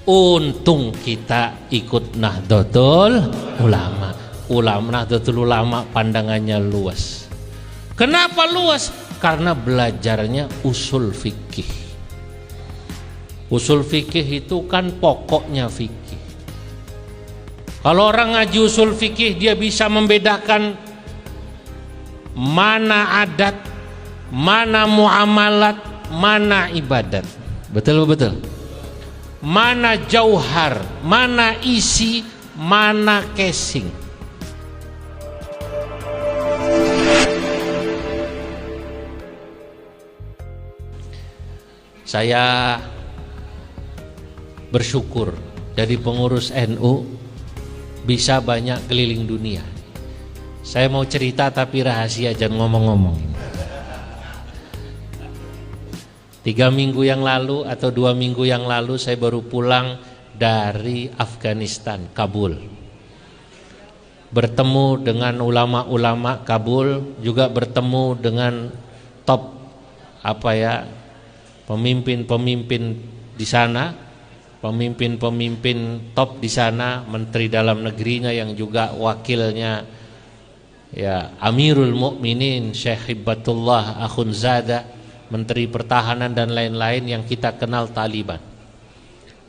untung kita ikut Nahdlatul Ulama. Nahdlatul Ulama pandangannya luas. Kenapa luas? Karena belajarnya usul fikih. Usul fikih itu kan pokoknya fikih. Kalau orang ngaji usul fikih, dia bisa membedakan mana adat, mana muamalat, mana ibadat. Betul betul. Mana jauhar, mana isi, mana casing. Saya bersyukur jadi pengurus NU bisa banyak keliling dunia. Saya mau cerita tapi rahasia, jangan ngomong-ngomong. 3 minggu yang lalu atau 2 minggu yang lalu saya baru pulang dari Afghanistan, Kabul. Bertemu dengan ulama-ulama Kabul, juga bertemu dengan top pemimpin-pemimpin di sana, pemimpin-pemimpin top di sana, menteri dalam negerinya yang juga wakilnya ya Amirul Mukminin Syekh Hibatullah Akhundzada, menteri pertahanan dan lain-lain yang kita kenal Taliban.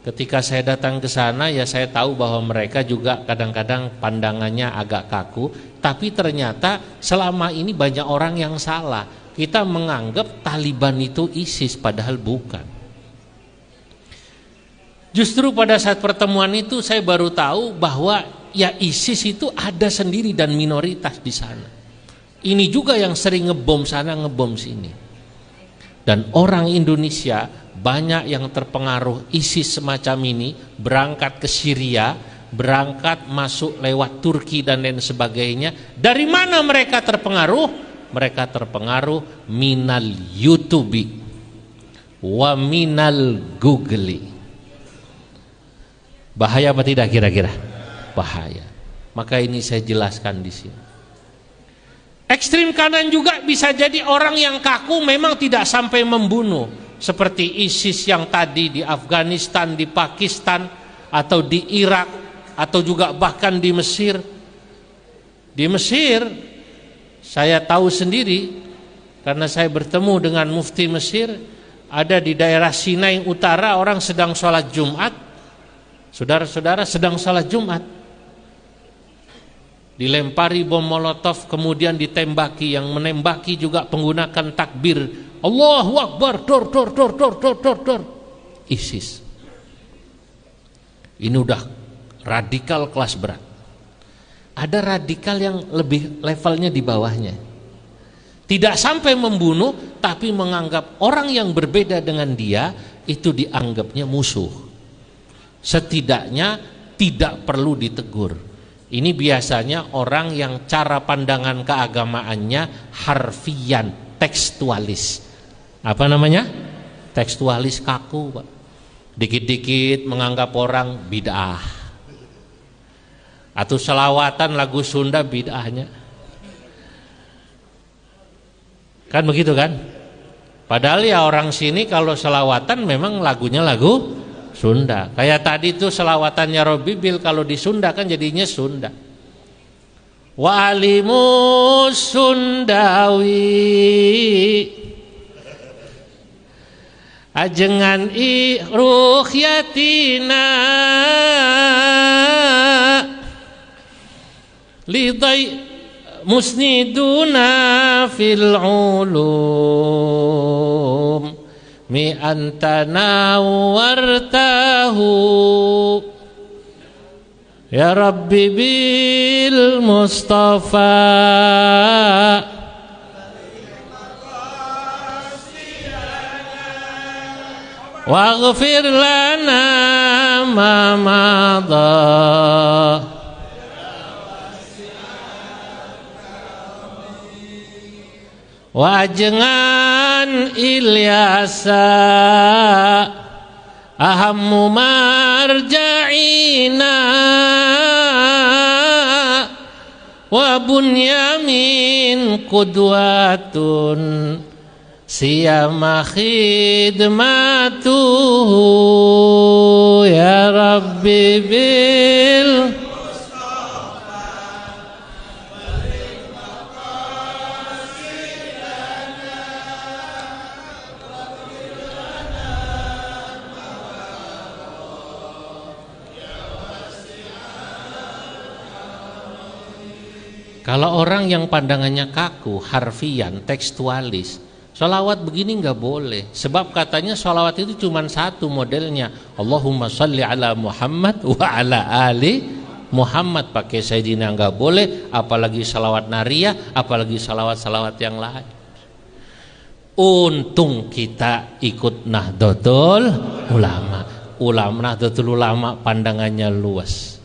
Ketika saya datang ke sana ya saya tahu bahwa mereka juga kadang-kadang pandangannya agak kaku, tapi ternyata selama ini banyak orang yang salah. Kita menganggap Taliban itu ISIS padahal bukan. Justru pada saat pertemuan itu saya baru tahu bahwa ya ISIS itu ada sendiri dan minoritas di sana. Ini juga yang sering ngebom sana ngebom sini. Dan orang Indonesia banyak yang terpengaruh ISIS semacam ini, berangkat ke Syria, berangkat masuk lewat Turki dan lain sebagainya. Dari mana mereka terpengaruh? Mereka terpengaruh minal YouTube wa minal Google. Bahaya apa tidak kira-kira? Bahaya. Maka ini saya jelaskan di sini. Ekstrim kanan juga bisa jadi orang yang kaku memang tidak sampai membunuh, seperti ISIS yang tadi di Afghanistan, di Pakistan, atau di Irak, atau juga bahkan di Mesir. Di Mesir saya tahu sendiri karena saya bertemu dengan mufti Mesir. Ada di daerah Sinai Utara orang sedang sholat Jumat, saudara-saudara sedang sholat Jumat, dilempari bom molotov, kemudian ditembaki. Yang menembaki juga menggunakan takbir Allahu Akbar, dor dor dor dor dor dor dor. ISIS. Ini udah radikal kelas berat. Ada radikal yang lebih levelnya di bawahnya, tidak sampai membunuh, tapi menganggap orang yang berbeda dengan dia itu dianggapnya musuh. Setidaknya tidak perlu ditegur. Ini biasanya orang yang cara pandangan keagamaannya harfian, tekstualis. Apa namanya? Tekstualis kaku, Pak. Dikit-dikit menganggap orang bid'ah. Atau selawatan lagu Sunda bid'ahnya. Kan begitu kan? Padahal ya orang sini kalau selawatan memang lagunya lagu Sunda. Kayak tadi tuh selawatannya Robibil, kalau di Sunda kan jadinya Sunda. Wa alimus Sundawi ajengan ruhyatina lidai musniduna fil ulum mi antana wartahu ya Rabbi bil Mustafa waghfir lana ma madha wajengan Ilyasa ahammu marja'ina wa bunyamin qudwatun siyama khidmatuhu ya habibil. Kalau orang yang pandangannya kaku, harfian, tekstualis, sholawat begini nggak boleh. Sebab katanya sholawat itu cuma satu modelnya. Allahumma sholli ala Muhammad wa ala ali Muhammad. Pakai Sayyidina nggak boleh, apalagi sholawat nariyah, apalagi sholawat-sholawat yang lain. Untung kita ikut Nahdlatul Ulama. Nahdlatul Ulama pandangannya luas.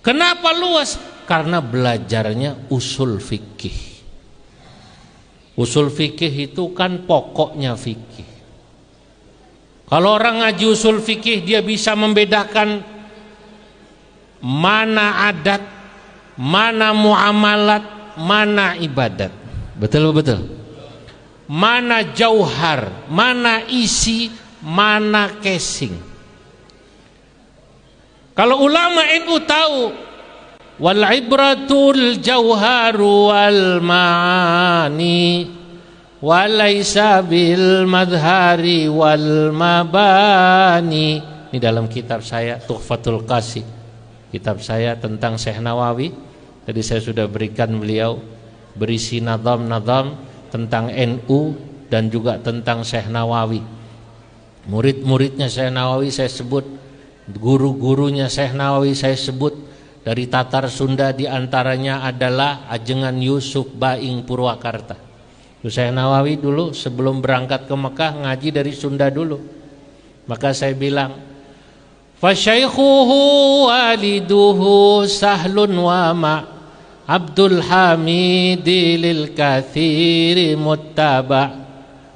Kenapa luas? Karena belajarnya usul fikih. Usul fikih itu kan pokoknya fikih. Kalau orang ngaji usul fikih, dia bisa membedakan mana adat, mana muamalat, mana ibadat. Betul betul. Mana jauhar, mana isi, mana casing. Kalau ulama NU tahu, wal ibratul jauharu wal ma'ani walaysa bil madhari wal mabani. Ini dalam kitab saya Tuhfatul Qasih, kitab saya tentang Syekh Nawawi. Tadi saya sudah berikan beliau, berisi nadam-nadam tentang NU dan juga tentang Syekh Nawawi. Murid-muridnya Syekh Nawawi saya sebut, guru-gurunya Syekh Nawawi saya sebut. Dari Tatar Sunda diantaranya adalah Ajengan Yusuf Baing Purwakarta. Syekh Nawawi dulu sebelum berangkat ke Mekah ngaji dari Sunda dulu. Maka saya bilang, fasyaikhuhu waliduhu sahlun wa ma Abdul Hamidi lil kathiri muttaba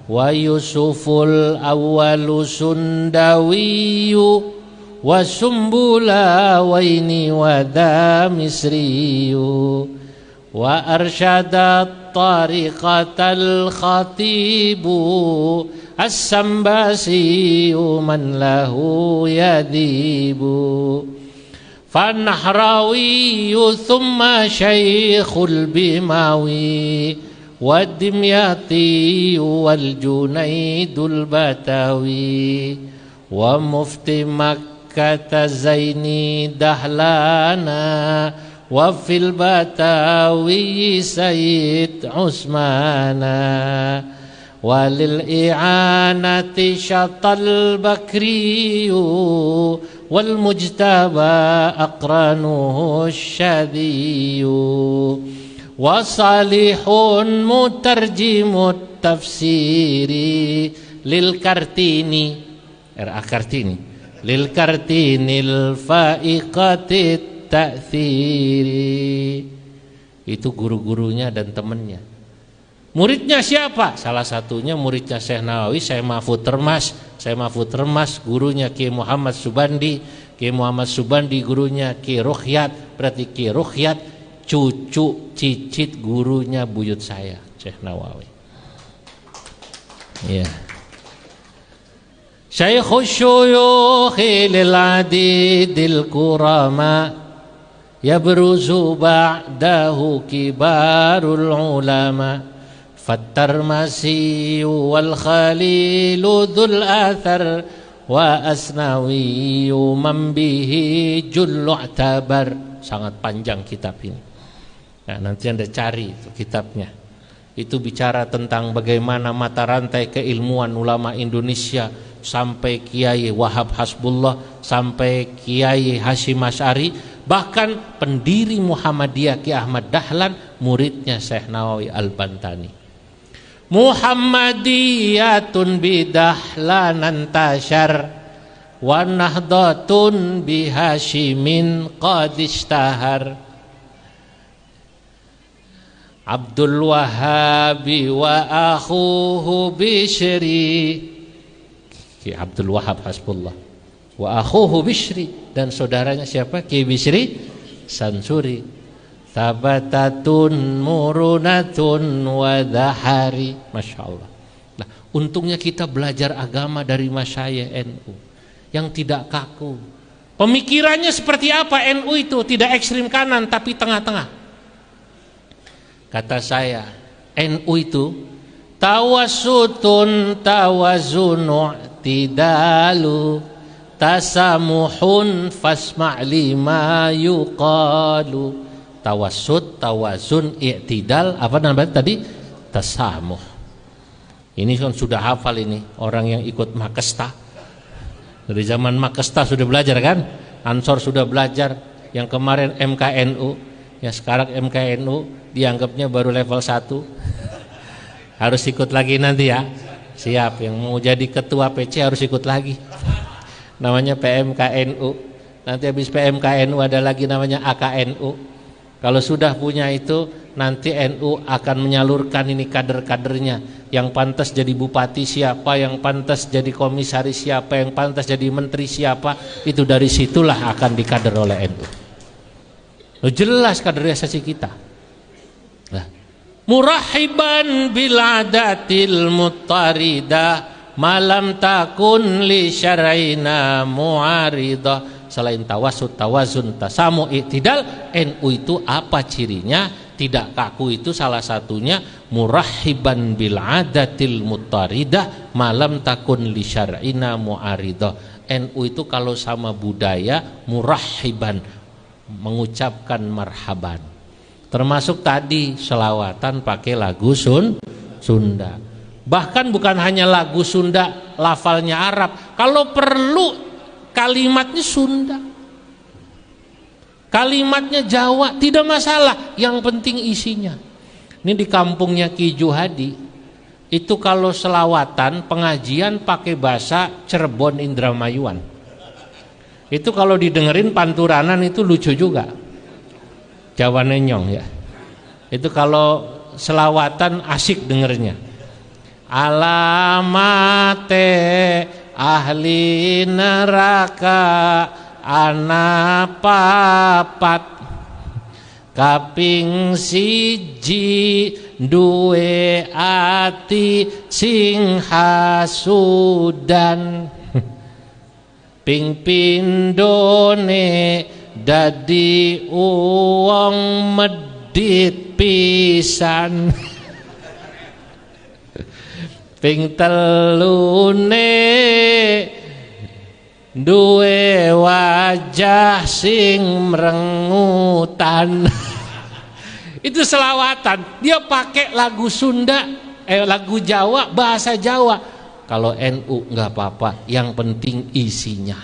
wa Yusuful awwalu sundawiyu wa sumbula waini wa dha misriyu wa arsyadat tariqatal khatibu as-sambasiyu man lahu yadibu fanahrawiyu thumma syaikhul bimawi wa dimyatiyu wal junaidul batawi wa mufti kata Zaini Dahlana wa fil batawi Sayyid Usmana walil i'anati syatal bakriyu wal mujtaba aqranuhu syadiyu wa salihun mutarjimut tafsiri lil Kartini Kartini lil Kartinil faiqatit ta'thiri. Itu guru-gurunya dan temannya. Muridnya siapa? Salah satunya muridnya Syekh Nawawi, Syekh Mahfud Termas. Syekh Mahfud Termas gurunya Ki Muhammad Subandi. Ki Muhammad Subandi gurunya Ki Ruhyat. Berarti Ki Ruhyat cucu cicit gurunya buyut saya, Syekh Nawawi. Iya. Syaikhul syuyukhi lil adidil kurama yabruzu ba'dahu kibarul ulama fattarmasi wal khalilu dhul athar wa asnawi man bihi jullu atabar. Sangat panjang kitab ini. Nah, nanti Anda cari itu kitabnya. Itu bicara tentang bagaimana mata rantai keilmuan ulama Indonesia sampai Kiai Wahab Hasbullah, sampai Kiai Hashim Asy'ari, bahkan pendiri Muhammadiyah Ki Ahmad Dahlan, muridnya Syekh Nawawi Al-Bantani. Muhammadiyatun bidahlanan tashar wa nahdhatun bihashimin qad ishtahar. Abdul Wahhabi wa akhuhu Bishri, Ki Abdul Wahhab Hasbullah, wa akhuhu Bishri, dan saudaranya siapa? Ki Bishri Sansuri. Tabatatun murunatun wa dhahari. Masya Allah. Nah, untungnya kita belajar agama dari masyayikh NU yang tidak kaku, Pemikirannya seperti apa NU itu? Tidak ekstrim kanan tapi tengah-tengah. Kata saya, NU itu tawassutun tawazunu tidalu tasamuhun fasma' lima yuqalu. Tawassut, tawazun, i'tidal, apa namanya tadi? Tasamuh. Ini kan sudah hafal ini orang yang ikut Makesta. Dari zaman Makesta sudah belajar kan? Ansor sudah belajar. Yang kemarin MKNU, ya sekarang MKNU dianggapnya baru level 1. Harus ikut lagi nanti ya. Siap, yang mau jadi ketua PC harus ikut lagi. Namanya PMKNU. Nanti habis PMKNU ada lagi namanya AKNU. Kalau sudah punya itu, nanti NU akan menyalurkan ini kader-kadernya. Yang pantas jadi bupati siapa, yang pantas jadi komisaris siapa, yang pantas jadi menteri siapa, itu dari situlah akan dikader oleh NU. Jelas kaderisasi kita. Nah, murahiban bil adatil muttaridah malam takun li syar'ina mu'aridah. Selain tawassut, tawazun, tasamu, i'tidal, NU itu apa cirinya? Tidak kaku itu salah satunya murahiban bil adatil muttaridah malam takun li syar'ina mu'aridah. NU itu kalau sama budaya murahiban, mengucapkan marhaban. Termasuk tadi selawatan pakai lagu Sunda. Bahkan bukan hanya lagu Sunda lafalnya Arab, kalau perlu kalimatnya Sunda, kalimatnya Jawa, tidak masalah, yang penting isinya. Ini di kampungnya Ki Juhadi itu kalau selawatan pengajian pakai bahasa Cirebon Indramayuan. Itu kalau didengerin panturanan itu lucu juga, Jawa Nenyong ya. Itu kalau selawatan asik dengernya. Alamate ahli neraka anapapat kaping siji duwe ati sing hasudan ping pindone dadi uwong medit pisan ping telune duwe wajah sing mrengutan. Itu selawatan, dia pakai lagu Sunda, lagu Jawa, bahasa Jawa. Kalau NU nggak apa-apa, yang penting isinya.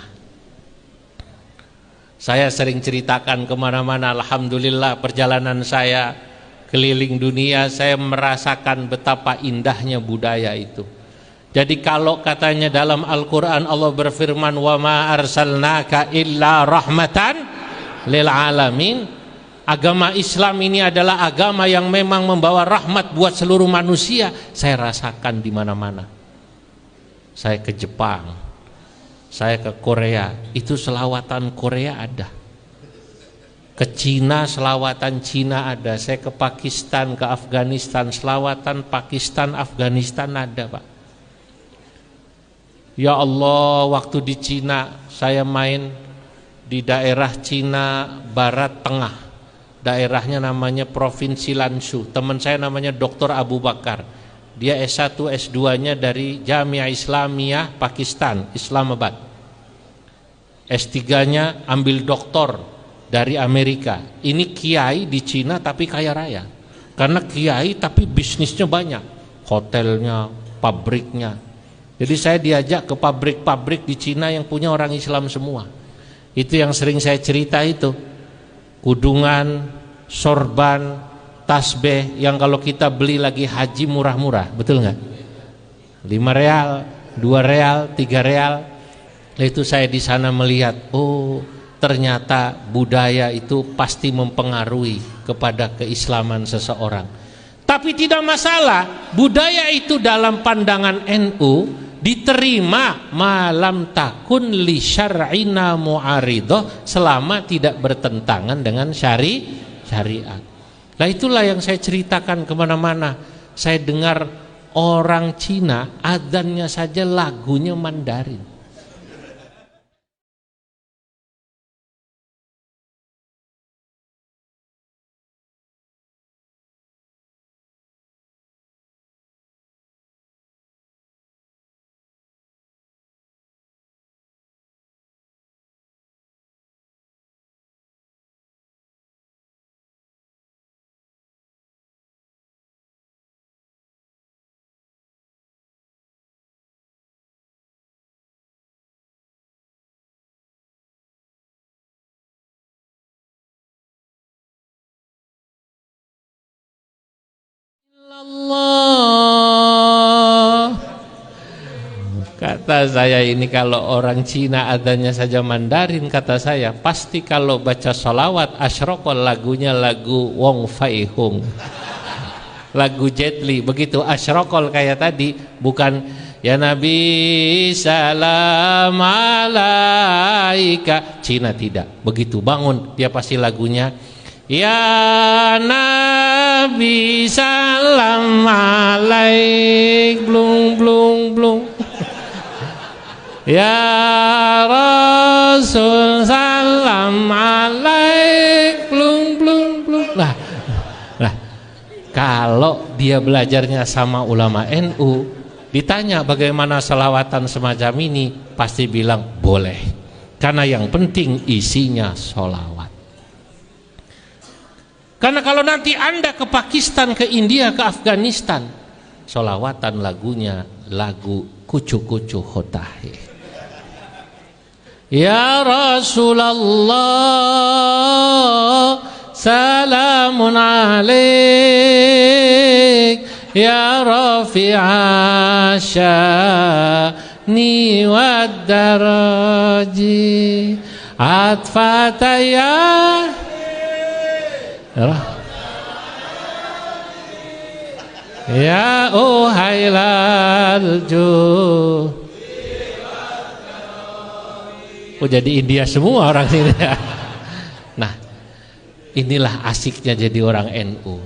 Saya sering ceritakan kemana-mana, alhamdulillah perjalanan saya keliling dunia, saya merasakan betapa indahnya budaya itu. Jadi kalau katanya dalam Al-Quran Allah berfirman wa ma arsalnaka illa rahmatan lil alamin, agama Islam ini adalah agama yang memang membawa rahmat buat seluruh manusia. Saya rasakan di mana-mana. Saya ke Jepang, saya ke Korea, itu selawatan Korea ada. Ke Cina, selawatan Cina ada. Saya ke Pakistan, ke Afghanistan, selawatan Pakistan, Afghanistan ada, Pak. Ya Allah, waktu di Cina saya main di daerah Cina Barat Tengah. Daerahnya namanya Provinsi Lansu. Teman saya namanya Dr. Abu Bakar. Dia S1, S2-nya dari Jamiah Islamiyah Pakistan, Islamabad. S3-nya ambil doktor dari Amerika. Ini kiai di Cina tapi kaya raya. Karena kiai tapi bisnisnya banyak, hotelnya, pabriknya. Jadi saya diajak ke pabrik-pabrik di Cina yang punya orang Islam semua. Itu yang sering saya cerita itu. Kudungan, sorban, tasbih yang kalau kita beli lagi haji murah-murah, betul nggak? 5 real, 2 real, 3 real. Itu saya di sana melihat, oh ternyata budaya itu pasti mempengaruhi kepada keislaman seseorang. Tapi tidak masalah, budaya itu dalam pandangan NU diterima malam takun li syar'ina mu'aridah, selama tidak bertentangan dengan syariat. Nah itulah yang saya ceritakan kemana-mana. Saya dengar orang Cina adzannya saja lagunya Mandarin. Allah. Kata saya ini kalau orang Cina adanya saja Mandarin, kata saya pasti kalau baca sholawat asyraqal lagunya lagu Wong Fai Hung, lagu Jet Li. Begitu asyraqal kayak tadi, bukan ya Nabi salam alaika. Cina tidak begitu, bangun dia pasti lagunya ya Nabi salam alaik blung blung blung. Ya Rasul salam alaik blung blung blung. Nah, kalau dia belajarnya sama ulama NU, ditanya bagaimana selawatan semacam ini, pasti bilang boleh, karena yang penting isinya sholawat. Karena kalau nanti Anda ke Pakistan, ke India, ke Afghanistan, sholawatan lagunya lagu kucu-kucu hotahe. Ya Rasulullah salamun alaik ya rafi'a sya'ni wad daraji atfata ya ya uhailal juh. Oh, jadi India semua orang sini. Nah, inilah asiknya jadi orang NU.